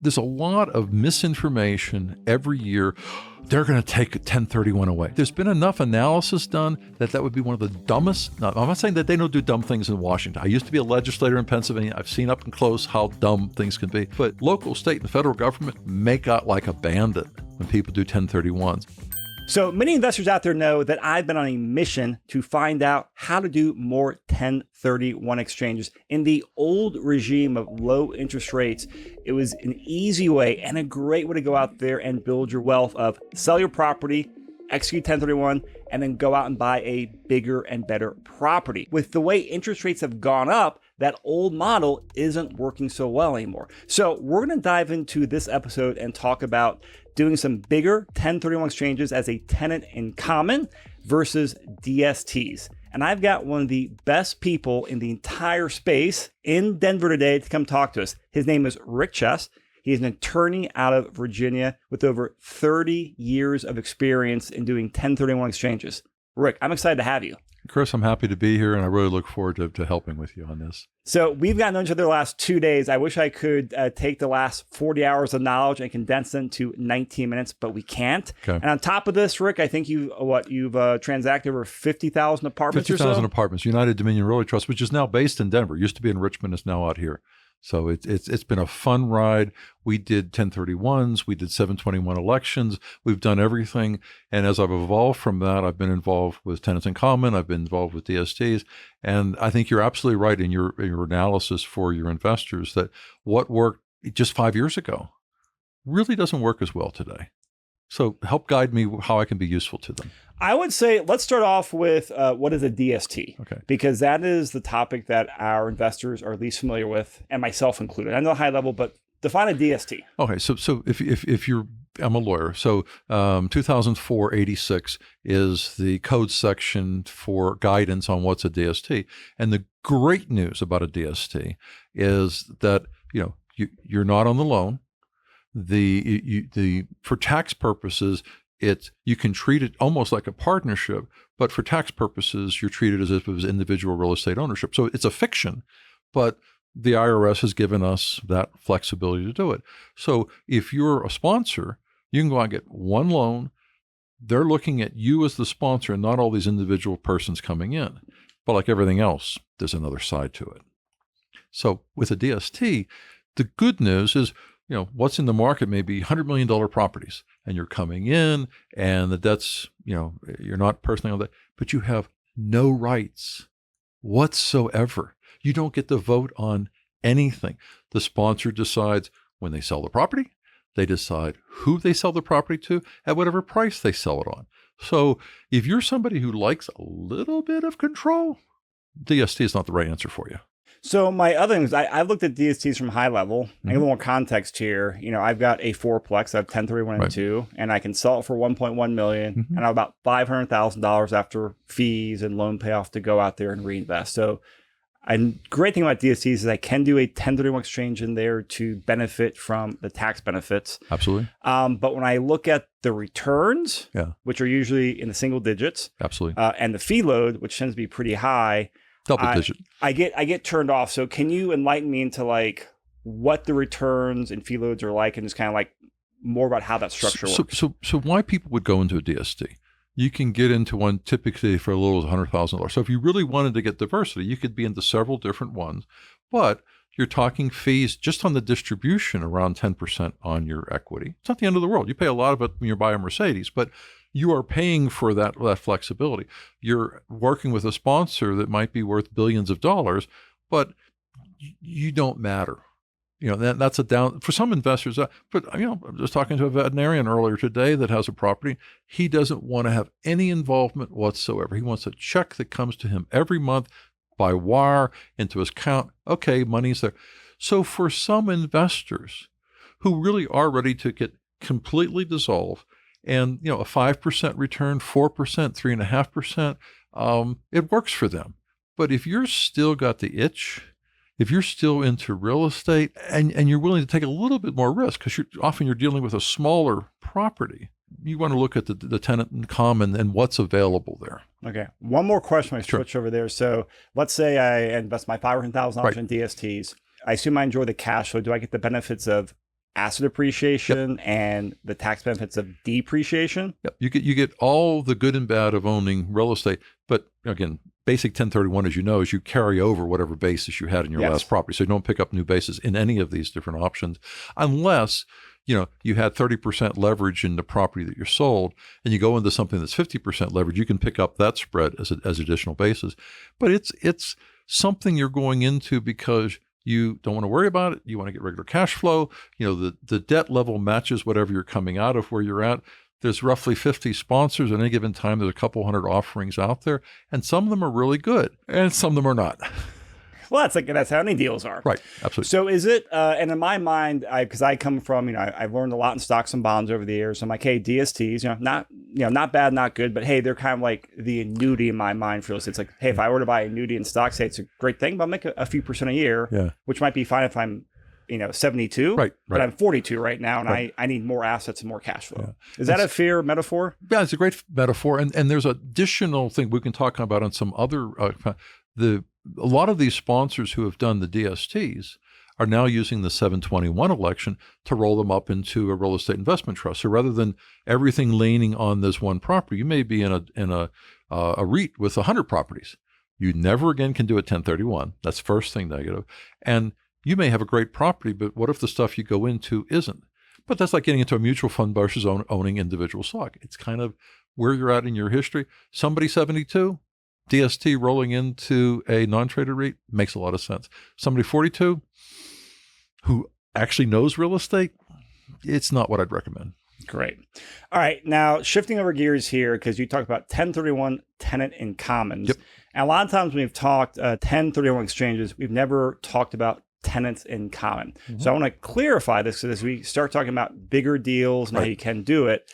There's a lot of misinformation every year. They're going to take 1031 away. There's been enough analysis done that would be one of the dumbest. Now, I'm not saying that they don't do dumb things in Washington. I used to be a legislator in Pennsylvania. I've seen up and close how dumb things can be. But local, state, and federal government make out like a bandit when people do 1031s. So many investors out there know that I've been on a mission to find out how to do more 1031 exchanges. In the old regime of low interest rates, it was an easy way and a great way to go out there and build your wealth of sell your property, execute 1031, and then go out and buy a bigger and better property. With the way interest rates have gone up, that old model isn't working so well anymore. So we're going to dive into this episode and talk about doing some bigger 1031 exchanges as a tenant in common versus DSTs. And I've got one of the best people in the entire space in Denver today to come talk to us. His name is Rick Chess. He is an attorney out of Virginia with over 30 years of experience in doing 1031 exchanges. Rick, I'm excited to have you. Chris, I'm happy to be here, and I really look forward to helping with you on this. So we've gotten to know each other the last 2 days. I wish I could take the last 40 hours of knowledge and condense it into 19 minutes, but we can't. Okay. And on top of this, Rick, I think you've transacted over 50,000 apartments 50,000 apartments, United Dominion Realty Trust, which is now based in Denver. Used to be in Richmond, is now out here. So it's been a fun ride. We did 1031s, we did 721 elections, we've done everything. And as I've evolved from that, I've been involved with tenants in common, I've been involved with DSTs. And I think you're absolutely right in your analysis for your investors that what worked just 5 years ago really doesn't work as well today. So help guide me how I can be useful to them. I would say let's start off with what is a DST? Okay. Because that is the topic that our investors are least familiar with, and myself included. I know high level, but define a DST. Okay, so if you're, I'm a lawyer. So 2004-86 is the code section for guidance on what's a DST. And the great news about a DST is that you're not on the loan. For tax purposes, you can treat it almost like a partnership, but for tax purposes, you're treated as if it was individual real estate ownership. So it's a fiction, but the IRS has given us that flexibility to do it. So if you're a sponsor, you can go out and get one loan. They're looking at you as the sponsor and not all these individual persons coming in. But like everything else, there's another side to it. So with a DST, the good news is, what's in the market may be $100 million properties, and you're coming in and the debt's, you're not personally on that, but you have no rights whatsoever. You don't get to vote on anything. The sponsor decides when they sell the property, they decide who they sell the property to at whatever price they sell it on. So if you're somebody who likes a little bit of control, DST is not the right answer for you. So my other things, I've looked at DSTs from high level. Mm-hmm. I have a little more context here. I've got a fourplex. I have 1031 and 2, and I can sell it for $1.1 million, mm-hmm. and I have about $500,000 after fees and loan payoff to go out there and reinvest. So a great thing about DSTs is I can do a 1031 exchange in there to benefit from the tax benefits. Absolutely. But when I look at the returns, which are usually in the single digits, absolutely, and the fee load, which tends to be pretty high, double digit, I get turned off. So can you enlighten me into what the returns and fee loads are like, and just kind of more about how that structure works? So why people would go into a DST? You can get into one typically for as little as $100,000. So if you really wanted to get diversity, you could be into several different ones, but you're talking fees just on the distribution around 10% on your equity. It's not the end of the world. You pay a lot of it when you buy a Mercedes, but you are paying for that flexibility. You're working with a sponsor that might be worth billions of dollars, but you don't matter. That's a down for some investors. But I was talking to a veterinarian earlier today that has a property. He doesn't want to have any involvement whatsoever. He wants a check that comes to him every month by wire into his account. Okay, money's there. So for some investors who really are ready to get completely dissolved, and a 5% return, 4%, 3.5%, it works for them. But if you're still got the itch, if you're still into real estate and you're willing to take a little bit more risk, because you're dealing with a smaller property, you want to look at the tenant in common and what's available there. Okay. One more question when I switch over there. So let's say I invest my $500,000 in DSTs. I assume I enjoy the cash flow. Do I get the benefits of asset appreciation and the tax benefits of depreciation. Yep. You get all the good and bad of owning real estate, but again, basic 1031, as you know, is you carry over whatever basis you had in your last property. So you don't pick up new basis in any of these different options, unless you had 30% leverage in the property that you sold, and you go into something that's 50% leverage. You can pick up that spread as additional basis, but it's something you're going into because you don't want to worry about it. You want to get regular cash flow. The debt level matches whatever you're coming out of where you're at. There's roughly 50 sponsors at any given time. There's a couple hundred offerings out there, and some of them are really good, and some of them are not. Well, that's how any deals are. Right, absolutely. So is it, and in my mind, because I come from, I've learned a lot in stocks and bonds over the years. So I'm like, hey, DSTs, not bad, not good, but hey, they're kind of like the annuity in my mind for this. It's like, hey, if I were to buy annuity in stocks, say it's a great thing, but I'll make a few percent a year, which might be fine if I'm 72, right. But I'm 42 right now, and I need more assets and more cash flow. Is that a fair metaphor? Yeah, it's a great metaphor. And there's an additional thing we can talk about on some other, a lot of these sponsors who have done the DSTs are now using the 721 election to roll them up into a real estate investment trust. So rather than everything leaning on this one property, you may be in a REIT with 100 properties. You never again can do a 1031. That's first thing negative. And you may have a great property, but what if the stuff you go into isn't? But that's like getting into a mutual fund versus owning individual stock. It's kind of where you're at in your history. Somebody 72, DST rolling into a non-traded REIT makes a lot of sense. Somebody 42 who actually knows real estate, it's not what I'd recommend. Great. All right. Now, shifting over gears here, because you talked about 1031 tenant in commons. Yep. And a lot of times when we've talked 1031 exchanges, we've never talked about tenants in common. Mm-hmm. So I want to clarify this, so as we start talking about bigger deals and how you can do it,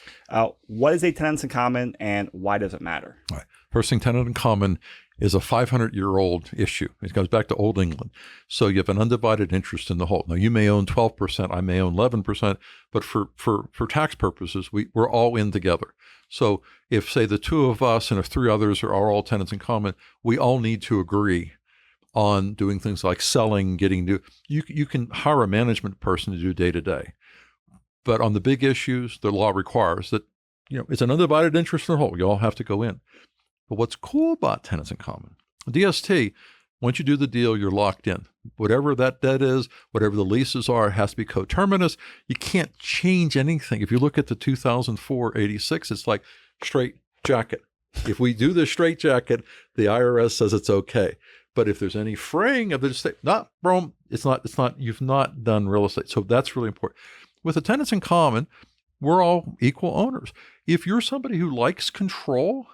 what is a tenants in common and why does it matter? All right. First thing, tenant in common is a 500-year-old issue. It goes back to Old England. So you have an undivided interest in the whole. Now, you may own 12%, I may own 11%, but for tax purposes, we're all in together. So if, say, the two of us and if three others are all tenants in common, we all need to agree on doing things like selling, getting new. You can hire a management person to do day-to-day. But on the big issues, the law requires that, it's an undivided interest in the whole. You all have to go in. But what's cool about tenants in common, DST, once you do the deal, you're locked in. Whatever that debt is, whatever the leases are, it has to be coterminous. You can't change anything. If you look at the 2004 86, it's like straight jacket. If we do the straight jacket, the IRS says it's okay. But if there's any fraying of the estate, it's not, you've not done real estate. So that's really important. With the tenants in common, we're all equal owners. If you're somebody who likes control,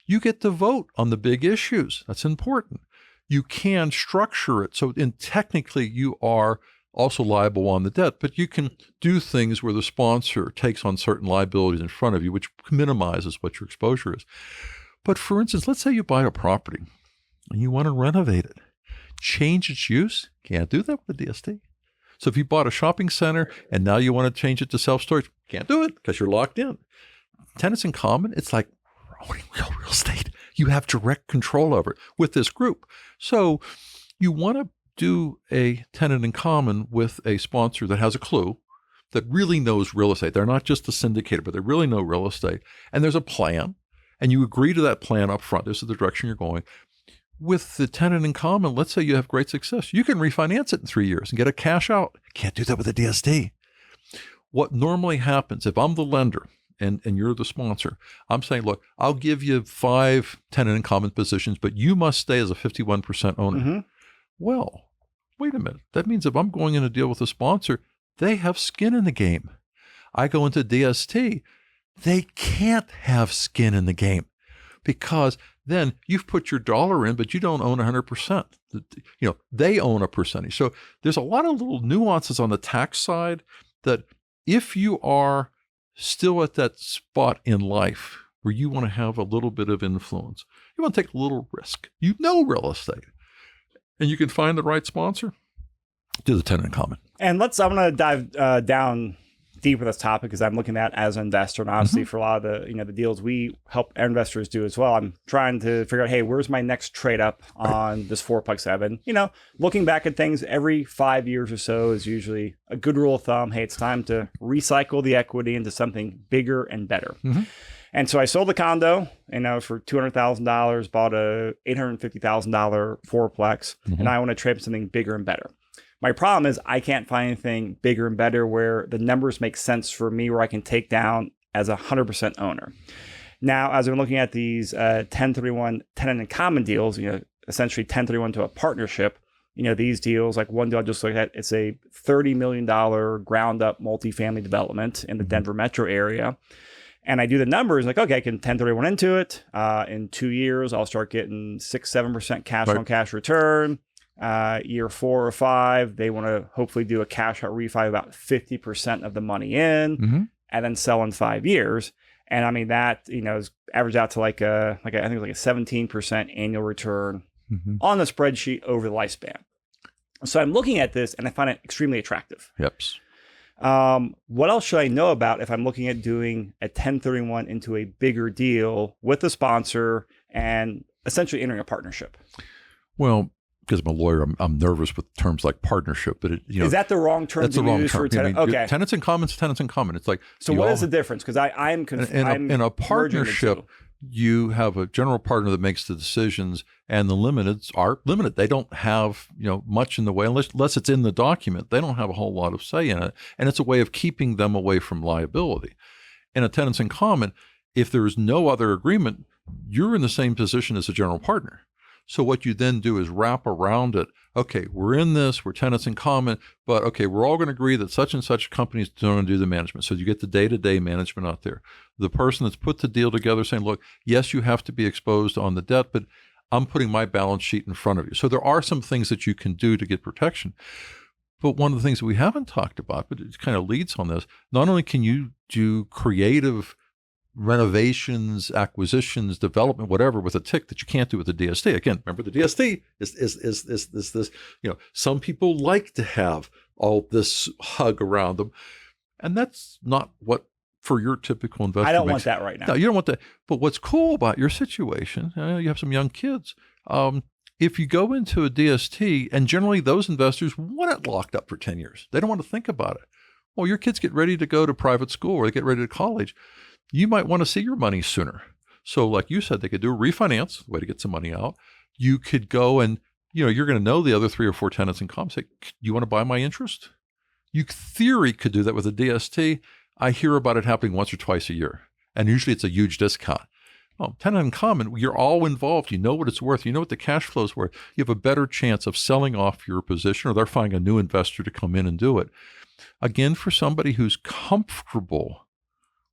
you get to vote on the big issues. That's important. You can structure it. So technically you are also liable on the debt, but you can do things where the sponsor takes on certain liabilities in front of you, which minimizes what your exposure is. But for instance, let's say you buy a property and you want to renovate it, change its use. Can't do that with a DST. So if you bought a shopping center and now you want to change it to self-storage, can't do it because you're locked in. Tenants in common, it's like owning real estate. You have direct control over it with this group. So you want to do a tenant in common with a sponsor that has a clue, that really knows real estate. They're not just a syndicator, but they really know real estate. And there's a plan, and you agree to that plan up front. This is the direction you're going. With the tenant in common, let's say you have great success. You can refinance it in 3 years and get a cash out. Can't do that with a DST. What normally happens, if I'm the lender, and you're the sponsor, I'm saying, look, I'll give you 5 tenant in common positions, but you must stay as a 51% owner. Mm-hmm. Well, wait a minute. That means if I'm going in a deal with a sponsor, they have skin in the game. I go into DST, they can't have skin in the game because then you've put your dollar in, but you don't own 100%. They own a percentage. So there's a lot of little nuances on the tax side that if you are still at that spot in life where you want to have a little bit of influence, you want to take a little risk. You know real estate, and you can find the right sponsor, do the tenant in common. And I'm going to dive down deep with this topic because I'm looking at as an investor, and obviously for a lot of the the deals we help our investors do as well. I'm trying to figure out, hey, where's my next trade up on this fourplex Evan? Looking back at things every 5 years or so is usually a good rule of thumb. Hey, it's time to recycle the equity into something bigger and better. And so I sold the condo, for $200,000, bought a $850,000 fourplex, and I want to trade something bigger and better. My problem is I can't find anything bigger and better where the numbers make sense for me, where I can take down as a 100% owner. Now, as I'm looking at these 1031 tenant in common deals, essentially 1031 to a partnership, these deals, like one deal I just looked at, it's a $30 million ground up multifamily development in the Denver metro area. And I do the numbers like, okay, I can 1031 into it. In 2 years, I'll start getting 6-7% cash on cash return. Year 4 or 5, they want to hopefully do a cash out refi about 50% of the money in and then sell in 5 years. And I mean, that, is averaged out to I think it was like a 17% annual return on the spreadsheet over the lifespan. So I'm looking at this and I find it extremely attractive. Yep. What else should I know about if I'm looking at doing a 1031 into a bigger deal with a sponsor and essentially entering a partnership? Well, because I'm a lawyer, I'm nervous with terms like partnership. But is that the wrong term to use for tenant? Okay, tenants in common is tenants in common. It's like, so what is the difference? Because I'm confused. In a partnership, you have a general partner that makes the decisions, and the limiteds are limited. They don't have much in the way, unless it's in the document. They don't have a whole lot of say in it, and it's a way of keeping them away from liability. In a tenants in common, if there is no other agreement, you're in the same position as a general partner. So what you then do is wrap around it. Okay, we're in this, we're tenants in common, but okay, we're all going to agree that such and such companies don't do the management. So you get the day-to-day management out there. The person that's put the deal together saying, look, yes, you have to be exposed on the debt, but I'm putting my balance sheet in front of you. So there are some things that you can do to get protection. But one of the things that we haven't talked about, but it kind of leads on this, not only can you do creative renovations, acquisitions, development, whatever, with a TIC that you can't do with the DST. Again, remember the DST is this, some people like to have all this hug around them. And that's not what, for your typical investor. I don't want that right now. No, you don't want that. But what's cool about your situation, you have some young kids. If you go into a DST, and generally those investors want it locked up for 10 years. They don't want to think about it. Well, your kids get ready to go to private school or they get ready to college. You might want to see your money sooner. So like you said, they could do a refinance, way to get some money out. You could go and, you're going to know the other 3 or 4 tenants in common. Say, you want to buy my interest? You theory could do that with a DST. I hear about it happening once or twice a year. And usually it's a huge discount. Well, tenant in common, you're all involved. You know what it's worth. You know what the cash flow is worth. You have a better chance of selling off your position, or they're finding a new investor to come in and do it. Again, for somebody who's comfortable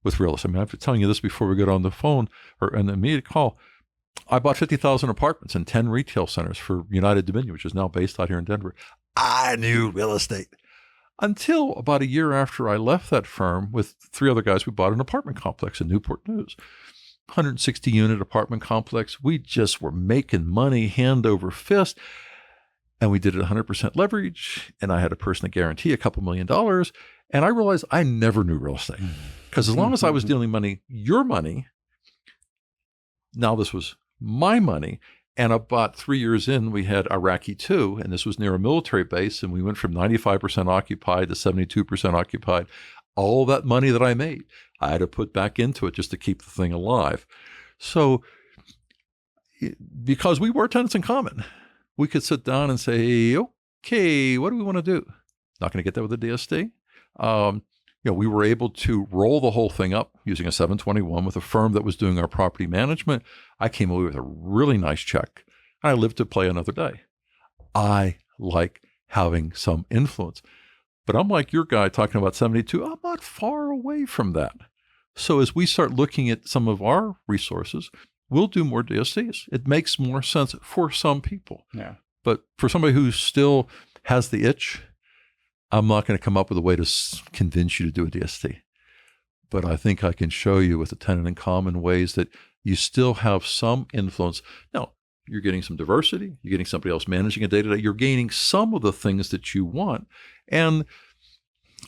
with real estate. I mean, I've been telling you this before we get on the phone or an immediate call. I bought 50,000 apartments and 10 retail centers for United Dominion, which is now based out here in Denver. I knew real estate. Until about a year after I left that firm with 3 other guys, we bought an apartment complex in Newport News. 160 unit apartment complex. We just were making money hand over fist. And we did it 100% leverage. And I had a person to guarantee a couple $1 million. And I realized I never knew real estate. Because as long as I was dealing money, your money, now this was my money. And about 3 years in, we had Iraqi 2, and this was near a military base. And we went from 95% occupied to 72% occupied. All that money that I made, I had to put back into it just to keep the thing alive. So because we were tenants in common, we could sit down and say, okay, what do we want to do? Not going to get that with a DST. We were able to roll the whole thing up using a 721 with a firm that was doing our property management. I came away with a really nice check. I lived to play another day. I like having some influence. But I'm like your guy talking about 72. I'm not far away from that. So as we start looking at some of our resources, we'll do more DSTs. It makes more sense for some people. Yeah. But for somebody who still has the itch, I'm not going to come up with a way to convince you to do a DST. But I think I can show you with the tenant in common ways that you still have some influence. Now, you're getting some diversity. You're getting somebody else managing a day-to-day. You're gaining some of the things that you want. And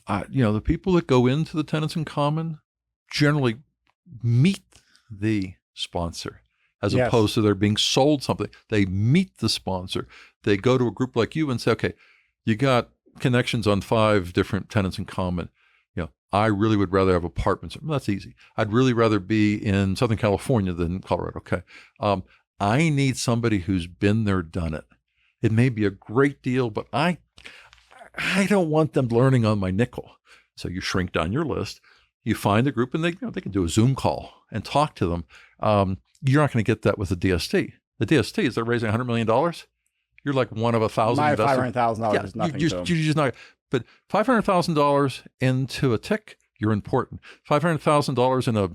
The people that go into the tenants in common generally meet the sponsor as opposed to they're being sold something. They meet the sponsor. They go to a group like you and say, okay, you got connections on 5 different tenants in common. I really would rather have apartments. Well, that's easy. I'd really rather be in Southern California than Colorado. Okay. I need somebody who's been there, done it. It may be a great deal, but I don't want them learning on my nickel. So you shrink down your list. You find a group and they can do a Zoom call and talk to them. You're not going to get that with the DST. The DSTs, they're raising $100 million. You're like one of 1,000 My investors. $500,000 is nothing to them. You're just not. But $500,000 into a TIC, you're important. $500,000 in a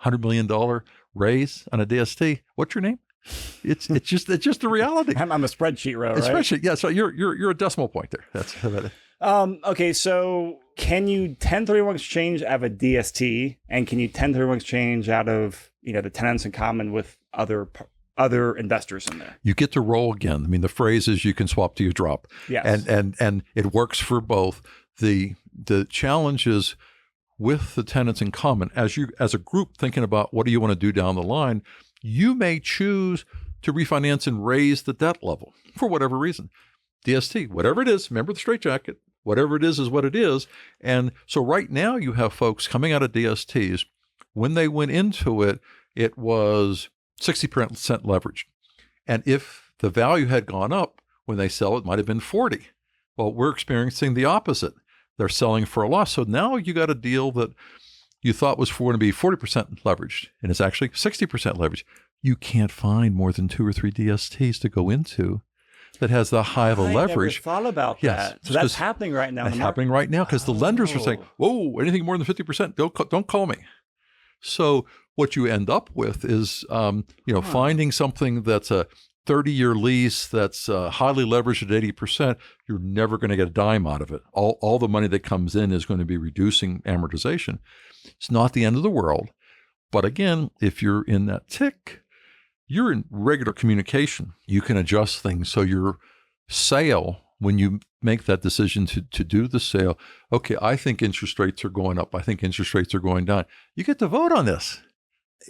$100 million raise on a DST. What's your name? It's just the reality. I'm a spreadsheet row, right? Spreadsheet, yeah. So you're a decimal point there. That's about it. Okay, so can you 1031 exchange out of a DST, and can you 1031 exchange out of the tenants in common with other investors in there? You get to roll again. I mean, the phrase is you can swap till you drop. Yes. And it works for both. The challenge is with the tenants in common, as a group thinking about what do you want to do down the line, you may choose to refinance and raise the debt level for whatever reason. DST, whatever it is, remember the straitjacket, whatever it is what it is. And so right now you have folks coming out of DSTs. When they went into it, it was 60% leveraged. And if the value had gone up, when they sell, it might have been 40. Well, we're experiencing the opposite. They're selling for a loss. So now you got a deal that you thought was going to be 40% leveraged, and it's actually 60% leveraged. You can't find more than 2 or 3 DSTs to go into that has the high of a leverage. I never thought about that. So that's happening right now. That's happening right now because the lenders are saying, whoa, anything more than 50%, don't call me. So what you end up with is, finding something that's a 30-year lease that's highly leveraged at 80%, you're never going to get a dime out of it. All the money that comes in is going to be reducing amortization. It's not the end of the world. But again, if you're in that TIC, you're in regular communication. You can adjust things. So your sale, when you make that decision to do the sale, okay, I think interest rates are going up. I think interest rates are going down. You get to vote on this.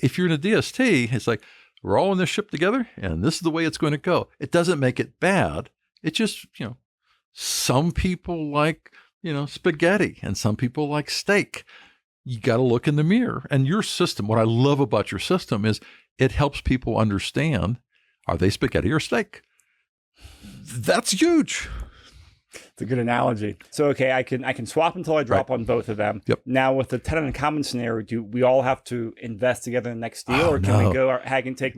If you're in a DST, it's like, we're all in this ship together, and this is the way it's going to go. It doesn't make it bad. It just, some people like, spaghetti, and some people like steak. You got to look in the mirror. And your system, what I love about your system is it helps people understand, are they spaghetti or steak? That's huge. It's a good analogy. So, okay, I can swap until I drop on both of them. Yep. Now, with the tenant in common scenario, do we all have to invest together in the next deal, or can we go? I can take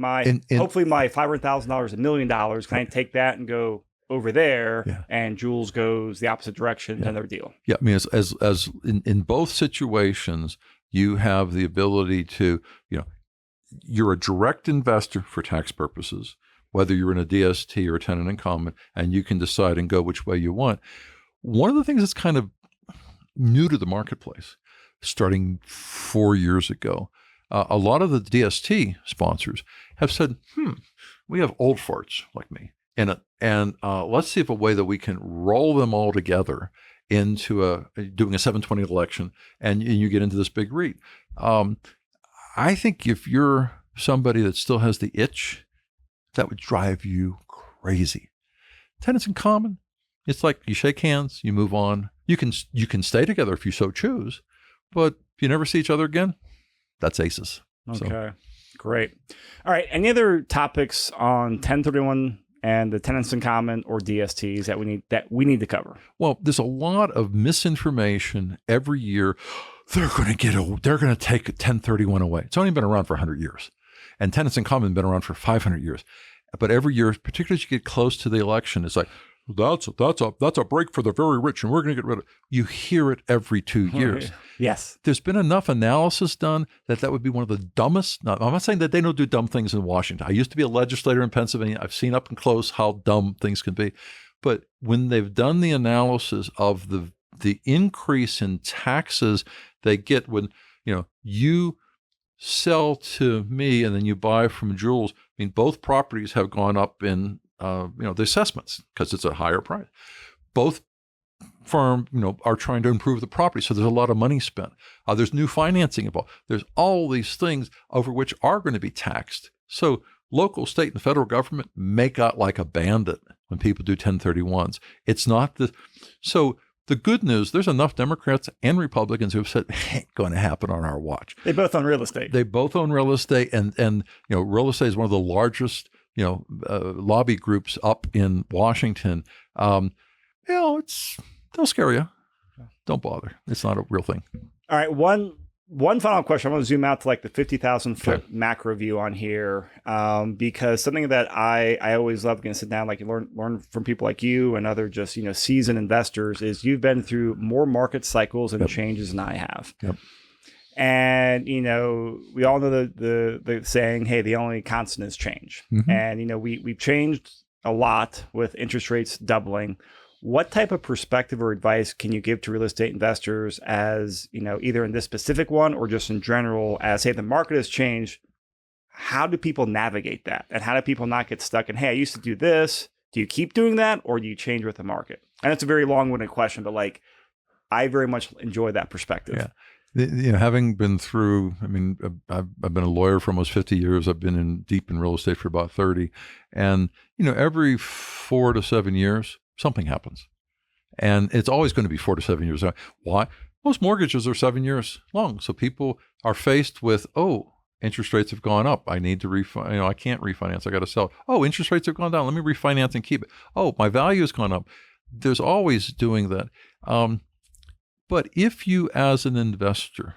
hopefully my $500,000, $1 million. Can I take that and go over there? And Jules goes the opposite direction, another deal. Yeah, I mean, as in both situations, you have the ability to, you're a direct investor for tax purposes, whether you're in a DST or a tenant in common, and you can decide and go which way you want. One of the things that's kind of new to the marketplace, starting 4 years ago, a lot of the DST sponsors have said, we have old farts like me, and let's see if a way that we can roll them all together into doing a 720 election, and you get into this big REIT. I think if you're somebody that still has the itch, that would drive you crazy. Tenants in common, it's like you shake hands, you move on. You can stay together if you so choose, but if you never see each other again, that's aces. Okay, great. All right, any other topics on 1031 and the tenants in common or DSTs that we need to cover? Well, there's a lot of misinformation every year. They're going to take 1031 away. It's only been around for 100 years. And tenants in common have been around for 500 years. But every year, particularly as you get close to the election, it's like, that's a break for the very rich, and we're going to get rid of it. You hear it every 2 years. Yes. There's been enough analysis done that would be one of the dumbest. Now, I'm not saying that they don't do dumb things in Washington. I used to be a legislator in Pennsylvania. I've seen up and close how dumb things can be. But when they've done the analysis of the increase in taxes they get when, you sell to me and then you buy from Jules, I mean, both properties have gone up in, the assessments because it's a higher price. Both firm, are trying to improve the property. So there's a lot of money spent. There's new financing involved. There's all these things over which are going to be taxed. So local, state, and federal government make out like a bandit when people do 1031s. It's not so the good news, there's enough Democrats and Republicans who have said, it ain't going to happen on our watch. They both own real estate. They both own real estate. And real estate is one of the largest, lobby groups up in Washington. They'll scare you. Don't bother. It's not a real thing. All right. One final question. I want to zoom out to like the 50,000-foot macro view on here, because something that I always love going to sit down, like, and learn from people like you and other just seasoned investors, is you've been through more market cycles and changes than I have. Yep. And we all know the saying, hey, the only constant is change. Mm-hmm. And we've changed a lot with interest rates doubling. What type of perspective or advice can you give to real estate investors as, either in this specific one or just in general, as, hey, the market has changed, how do people navigate that? And how do people not get stuck in, hey, I used to do this. Do you keep doing that, or do you change with the market? And it's a very long-winded question, but I very much enjoy that perspective. Yeah. Having been through, I've been a lawyer for almost 50 years. I've been deep in real estate for about 30. And, every 4 to 7 years, something happens. And it's always going to be 4 to 7 years. Why? Most mortgages are 7 years long. So people are faced with, interest rates have gone up. I need to refinance. I can't refinance. I got to sell. Interest rates have gone down. Let me refinance and keep it. My value has gone up. There's always doing that. But if you as an investor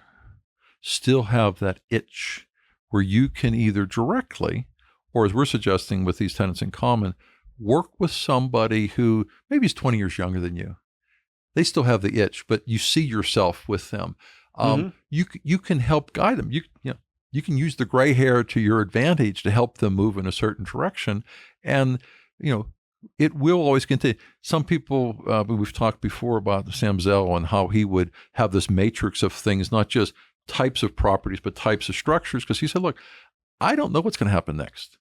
still have that itch where you can either directly, or as we're suggesting with these tenants in common, work with somebody who maybe is 20 years younger than you. They still have the itch, but you see yourself with them. You can help guide them. You can use the gray hair to your advantage to help them move in a certain direction. And, it will always continue. Some people, we've talked before about Sam Zell and how he would have this matrix of things, not just types of properties, but types of structures. Because he said, look, I don't know what's going to happen next,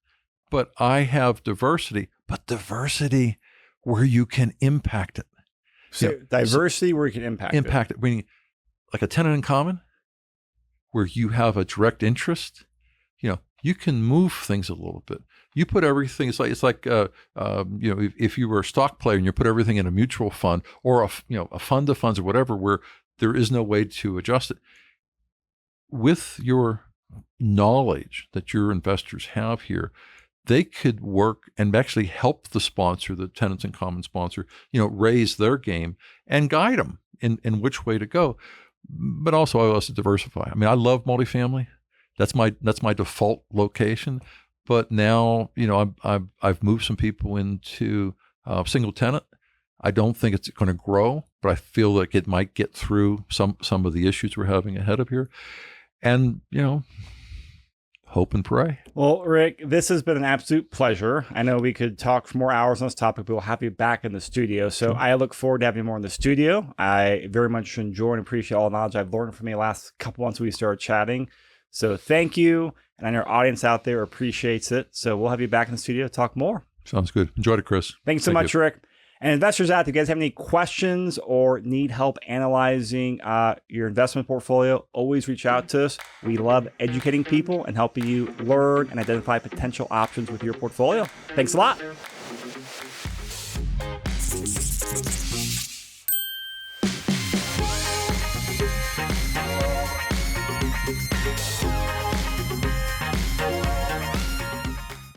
but I have diversity, but diversity where you can impact it. So diversity where you can impact it. Meaning like a tenant in common where you have a direct interest, you can move things a little bit. You put everything, it's like if you were a stock player and you put everything in a mutual fund or a fund of funds or whatever, where there is no way to adjust it. With your knowledge that your investors have here, they could work and actually help the sponsor, the tenants in common sponsor, raise their game and guide them in which way to go. But also I also diversify. I love multifamily. That's my default location. But now, I've moved some people into single tenant. I don't think it's going to grow, but I feel like it might get through some of the issues we're having ahead of here. And, hope and pray. Well, Rick, this has been an absolute pleasure. I know we could talk for more hours on this topic, but we'll have you back in the studio. So I look forward to having you more in the studio. I very much enjoy and appreciate all the knowledge I've learned from you the last couple months we started chatting. So thank you. And I know our audience out there appreciates it. So we'll have you back in the studio to talk more. Sounds good. Enjoyed it, Chris. Thanks so much, Rick. And investors out there, if you guys have any questions or need help analyzing your investment portfolio, always reach out to us. We love educating people and helping you learn and identify potential options with your portfolio. Thanks a lot.